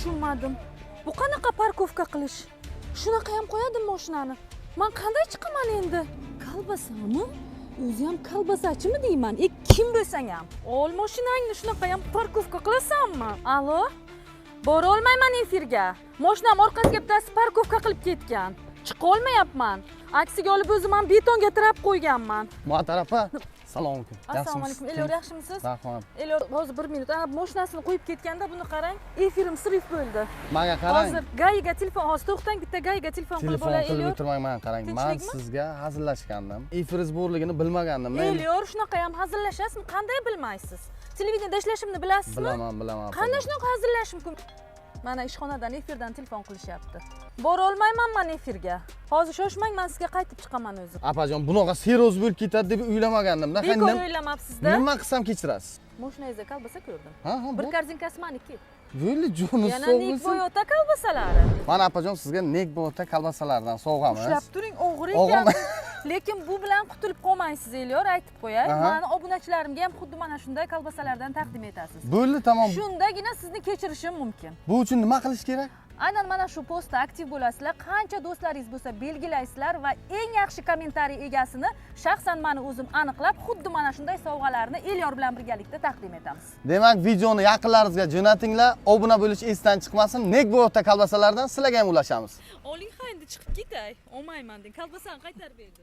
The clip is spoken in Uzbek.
tushunmadim. Bu qanaqa parkovka qilish? Shunaqa ham qo'yadimi mashinani? Men qanday chiqaman endi? Kolbasami? O'zi ham kolbasachimi deyman? Kim bo'lsang ham. Ol mashinangni shunaqa ham parkovka qilasanmi? Allo? Bora olmayman efirga. Mashinam orqasiga bittasi parkovka qilib ketgan. Chiqa olmayapman. Aksiga olib o'zim ham betonga tirab qo'yganman. Muattar opa, salom alaykum. Assalomu alaykum. Elyor, yaxshimisiz? Rahmat. Elyor, hozir 1 minut. Ana mashinasini qo'yib ketganda buni qarang. Efirim sirif bo'ldi. Menga qarang. Hozir Gayiga telefon, hozir to'xtang, bitta Gayiga telefon qilib olay. Telefon qilib o'tirmayman, qarang. Men sizga hazillashgandim. Efiringiz borligini bilmagandim. Elyor, shunaqa ham hazillashasizmi? Qanday bilmaysiz? Televideniyada ishlashimni bilasizmi? Bilaman. Qanday shunaqa hazillash mumkin? Mana ishxonadan efirdan telefon qilishyapti. Bora olmayman men efirga. Hozir shoshmang, men sizga qaytib chiqaman o'zim. Apajon, bunaqa seriyoz bo'lib ketadi deb o'ylamagandim-da. Bekor o'ylamabsiz-da. Nima qilsam kechirasiz? Mashinangizda kolbasa ko'rdim. Ha, bir korzinkasi meniki. Bo'ldi, joningiz Yana sog' bo'lsin. Nekboyota kolbasalari. Mana apajon, sizga Nekboyota kolbasalardan sovg'amiz. Ushlab turing, o'g'ri ekan. Lekin bu bilan qutulib qolmaysiz, Elyor, aytib qo'yay. Meni obunachilarimga ham xuddi mana shunday kolbasalardan taqdim etasiz. Bo'ldi, tamom. Shundagina sizni kechirishim mumkin. Bu uchun nima qilish kerak? Aynan mana shu postda aktiv bo'lasizlar, qancha do'stlaringiz bo'lsa belgilaysizlar va eng yaxshi kommentariy egasini shaxsan meni o'zim aniqlab, xuddi mana shunday sovg'alarni Elyor bilan birgalikda taqdim etamiz. Demak, videoni yaqinlaringizga jo'natinglar, obuna bo'lish esdan chiqmasin. Nekboyota kolbasalardan sizlarga ham ulashamiz. Oling, ha endi chiqib ketay. Olmayman deng, kolbasani qaytarib berdi.